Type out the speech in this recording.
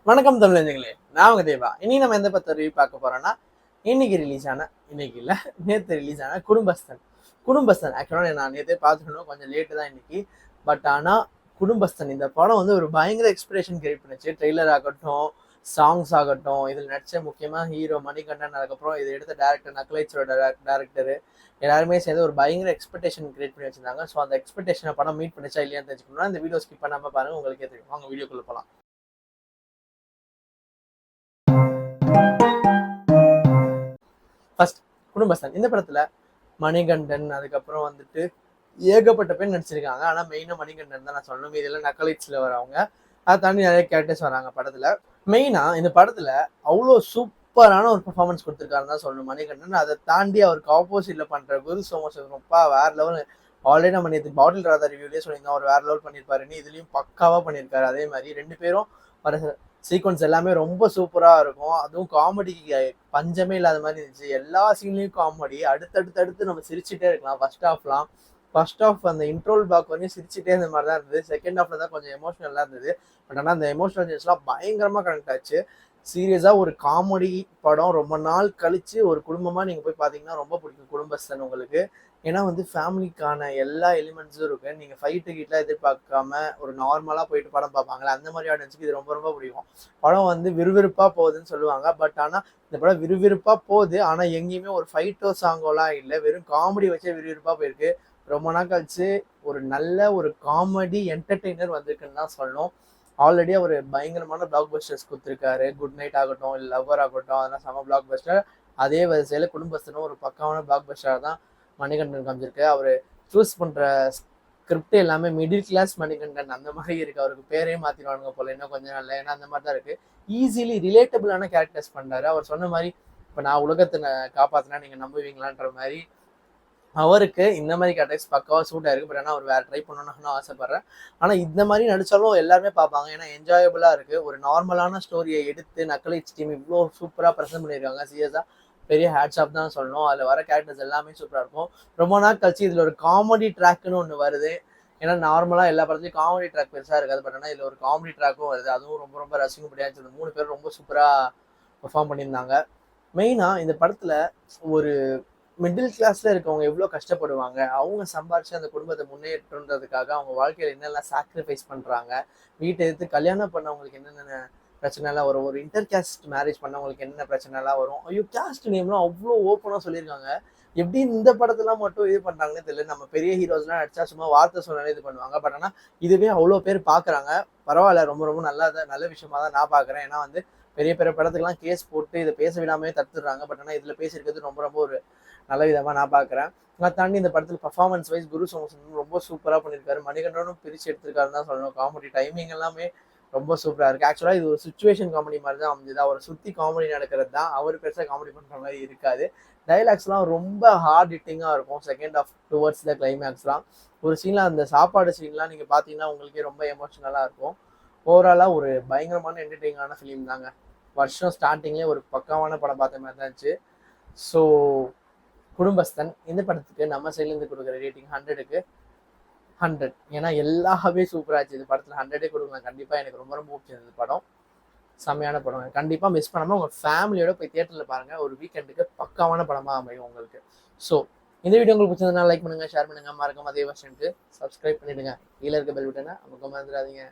வணக்கம் தமிழஞ்சங்களே, நான் உங்க தேவா. இனி நம்ம எந்த பத்த ரிவ்யூ பார்க்க போறோம்னா, இன்னைக்கு இல்ல நேத்து ரிலீஸ் ஆன குடும்பஸ்தன் ஆக்சுவலா நான் நேத்தே பார்த்துக்கணும், கொஞ்சம் லேட்டு தான் இன்னைக்கு. பட் ஆனா குடும்பஸ்தன் இந்த படம் வந்து ஒரு பயங்கர எக்ஸ்பிரேஷன் கிரியேட் பண்ணுச்சு. ட்ரெய்லர் ஆகட்டும், சாங்ஸ் ஆகட்டும், இதில் நடிச்ச முக்கியமா ஹீரோ மணிகண்டன், அதுக்கப்புறம் இதை எடுத்த டேரக்டர் நக்கலைட்ஸோட டேரக்டர் எல்லாருமே சேர்ந்து ஒரு பயங்கர எக்ஸ்பெக்டேஷன் கிரியேட் பண்ணி வச்சிருந்தாங்க. ஸோ அந்த எக்ஸ்பெக்டேஷனை படம் மீட் பண்ணிச்சா இல்லையான்னு தெரிஞ்சுக்கணும்னா இந்த வீடியோ ஸ்கிப் பண்ணாம பாருங்க, உங்களுக்கே தெரியும். வாங்க வீடியோக்குள்ள போகலாம். ஃபர்ஸ்ட் குடும்பஸ்தன் இந்த படத்துல மணிகண்டன், அதுக்கப்புறம் வந்துட்டு ஏகப்பட்ட பேர் நடிச்சிருக்காங்க. ஆனா மெயினா மணிகண்டன் தான் நான் சொல்லணும். இதெல்லாம் நக்கலைட்ஸ்ல வரவங்க, அதை தாண்டி நிறைய கேரக்டர்ஸ் வராங்க படத்துல. மெயினா இந்த படத்துல அவ்வளோ சூப்பரான ஒரு பெர்ஃபார்மன்ஸ் கொடுத்துருக்காருன்னு தான் சொல்லணும் மணிகண்டன். அதை தாண்டி அவருக்கு ஆப்போசிட்ல பண்ற குரு சோமசுரப்பா வேற லெவல். ஆல்ரெடி நம்ம நேற்று பாட்டில் ராதா ரிவ்யூலேயே சொல்லியிருந்தோம், அவர் வேற லெவல் பண்ணியிருப்பாருன்னு. இதுலயும் பக்காவா பண்ணியிருக்காரு. அதே மாதிரி ரெண்டு பேரும் வர சீக்வன்ஸ் எல்லாமே ரொம்ப சூப்பரா இருக்கும். அதுவும் காமெடிக்கு பஞ்சமே இல்லாத மாதிரி இருந்துச்சு. எல்லா சீன்லயும் காமெடி, அடுத்தடுத்து நம்ம சிரிச்சுட்டே இருக்கலாம். ஃபர்ஸ்ட் ஆஃப் அந்த இன்ட்ரோல் பிளாக் வரையும் சிரிச்சுட்டே இருந்த மாதிரி தான் இருந்தது. செகண்ட் ஹாஃப்ல தான் கொஞ்சம் எமோஷனலா இருந்தது. பட் ஆனால் அந்த எமோஷனல் சீன்ஸ்லாம் பயங்கரமா கனெக்ட் ஆச்சு. சீரியஸா ஒரு காமெடி படம், ரொம்ப நாள் கழிச்சு ஒரு குடும்பமா நீங்க போய் பாத்தீங்கன்னா ரொம்ப பிடிக்கும் குடும்பஸ்தன் உங்களுக்கு. ஏன்னா வந்து ஃபேமிலிக்கான எல்லா எலிமெண்ட்ஸும் இருக்கு. நீங்க ஃபைட்டு கிட்டலாம் எதிர்பார்க்காம ஒரு நார்மலா போயிட்டு படம் பார்ப்பாங்களே, அந்த மாதிரி ஆடியன்ஸ்க்கு இது ரொம்ப ரொம்ப பிடிக்கும். படம் வந்து விறுவிறுப்பா போகுதுன்னு சொல்லுவாங்க. பட் ஆனா இந்த படம் விறுவிறுப்பா போகுது, ஆனா எங்கேயுமே ஒரு ஃபைட்டோ சாங்கோலாம் இல்லை, வெறும் காமெடி வச்சே விறுவிறுப்பா போயிருக்கு. ரொம்ப நாள் கழிச்சு ஒரு நல்ல ஒரு காமெடி என்டர்டெய்னர் வந்திருக்குன்னு தான் சொல்லணும். ஆல்ரெடி அவர் பயங்கரமான பிளாக் பஸ்டர்ஸ் கொடுத்துருக்காரு. குட் நைட் ஆகட்டும், இல்லை லவ்வர் ஆகட்டும், அதெல்லாம் செம பிளாக் பஸ்டர். அதே வரிசையில குடும்பஸ்தனும் ஒரு பக்காவான பிளாக் பஸ்டர் தான் மணிகண்டன் காமிச்சிருக்கு. அவர் சூஸ் பண்ற ஸ்கிரிப்ட் எல்லாமே மிடில் கிளாஸ் மணிகண்டன் அந்த மாதிரி இருக்கு. அவருக்கு பேரே மாத்திடுவானுங்க போல இன்னும் கொஞ்ச நாள்ல. ஏன்னா அந்த மாதிரி தான் இருக்கு. ஈஸிலி ரிலேட்டபிளான கேரக்டர்ஸ் பண்றாரு. அவர் சொன்ன மாதிரி இப்ப நான் உலகத்தை காப்பாத்தினா நீங்க நம்புவீங்களான்ற மாதிரி அவருக்கு இந்த மாதிரி கேரக்டர்ஸ் பக்காவா சூட் ஆயிருக்கு. பட் ஆனால் அவர் வேற ட்ரை பண்ணணும்னு ஆசைப்படுறேன். ஆனா இந்த மாதிரி நடிச்சாலும் எல்லாருமே பார்ப்பாங்க. ஏன்னா என்ஜாயபிளா இருக்கு. ஒரு நார்மலான ஸ்டோரியை எடுத்து நக்கலைட்ஸ் டீம் இவ்வளோ சூப்பரா ப்ரெசென்ட் பண்ணியிருக்காங்க. சீரியஸா பெரிய ஹேட்ஸ் ஆஃப் தான் சொல்லணும். அதுல வர கேரக்டர்ஸ் எல்லாமே சூப்பரா இருக்கும். ரொம்ப நாள் கழிச்சு இதுல ஒரு காமெடி ட்ராக்னு ஒன்று வருது. ஏன்னா நார்மலா எல்லா படத்துலயும் காமெடி ட்ராக் பெருசா இருக்காது. பட் ஆனால் இதுல ஒரு காமெடி ட்ராக்கும் வருது. அதுவும் ரொம்ப ரொம்ப ரசிக்கப்படியா இருந்துச்சு. 3 பேரும் ரொம்ப சூப்பரா பெர்ஃபார்ம் பண்ணியிருந்தாங்க. மெயினா இந்த படத்துல ஒரு மிடில் கிளாஸ்ல இருக்கவங்க எவ்வளோ கஷ்டப்படுவாங்க, அவங்க சம்பாரிச்சு அந்த குடும்பத்தை முன்னேற்றன்றதுக்காக அவங்க வாழ்க்கையில என்னெல்லாம் சாக்ரிஃபைஸ் பண்றாங்க, வீட்டை எடுத்து கல்யாணம் பண்ணவங்களுக்கு என்னென்ன பிரச்சனைலாம் வரும், ஒரு இன்டர் கேஸ்ட் மேரேஜ் பண்ணவங்களுக்கு என்னென்ன பிரச்சனைலாம் வரும். ஐயோ, கேஸ்ட் நேம்லாம் அவ்வளோ ஓப்பனா சொல்லியிருக்காங்க. எப்படி இந்த படத்தெல்லாம் மட்டும் இது பண்றாங்கன்னு தெரியல. நம்ம பெரிய ஹீரோஸ்லாம் நடிச்சா சும்மா வார்த்தை சொன்னாலே இது பண்ணுவாங்க. பட் ஆனால் இதுவே அவ்வளோ பேர் பார்க்குறாங்க. பரவாயில்ல, ரொம்ப ரொம்ப நல்ல விஷயமா தான் நான் பார்க்குறேன். ஏன்னா வந்து பெரிய பெரிய படத்துக்குலாம் கேஸ் போட்டு இதை பேச விடாமே தடுத்துடுறாங்க. பட் ஆனால் இதில் பேசியிருக்கிறது ரொம்ப ரொம்ப ஒரு நல்ல விதமாக நான் பார்க்குறேன். அதை தாண்டி இந்த படத்தில் பர்ஃபார்மன்ஸ் வைஸ் குரு சோமசுந்தரம் ரொம்ப சூப்பராக பண்ணியிருக்காரு. மணிகண்டனும் பிரித்து எடுத்திருக்காருன்னு தான் சொல்லணும். காமெடி டைமிங் எல்லாமே ரொம்ப சூப்பராக இருக்குது. ஆக்சுவலாக இது ஒரு சுச்சுவேஷன் காமெடி மாதிரி தான் அமைஞ்சுது. அவரை சுற்றி காமெடி நடக்கிறது தான். அவர் பெருசாக காமெடி பண்ணுற மாதிரி இருக்காது. டைலாக்ஸ்லாம் ரொம்ப ஹார்ட் ஹிட்டிங்காக இருக்கும். செகண்ட் ஆஃப் டுவர்ட்ஸ் த கிளைமேக்ஸ்லாம் ஒரு சீனில் அந்த சாப்பாடு சீன்லாம் நீங்கள் பார்த்தீங்கன்னா உங்களுக்கே ரொம்ப எமோஷனலாக இருக்கும். ஓவராலாக ஒரு பயங்கரமான என்டர்டெய்னிங்கான ஃபிலிம் தாங்க. வருஷம் ஸ்டார்டிங்லேயே ஒரு பக்காவான படம் பார்த்த மாதிரி தான் இருந்துச்சு. ஸோ குடும்பஸ்தன் இந்த படத்துக்கு நம்ம சைட்லேருந்து கொடுக்குற ரேட்டிங் 100க்கு 100. ஏன்னா எல்லாமே சூப்பராச்சு. இந்த படத்தில் 100 கொடுக்கலாம் கண்டிப்பாக. எனக்கு ரொம்ப ரொம்ப பிடிச்சிருந்தது படம். செம்மையான படம். கண்டிப்பாக மிஸ் பண்ணாமல் உங்கள் ஃபேமிலியோட போய் தியேட்டரில் பாருங்கள். ஒரு வீக்கெண்டுக்கு பக்காவான படமாக அமையும் உங்களுக்கு. ஸோ இந்த வீடியோ உங்களுக்கு பிடிச்சதுனால லைக் பண்ணுங்கள், ஷேர் பண்ணுங்கள், மறக்காம அதே வருஷனுக்கு சப்ஸ்கிரைப் பண்ணிவிடுங்க. கீழே இருக்க பெல் பட்டனை நமக்கு மறந்துடாதீங்க.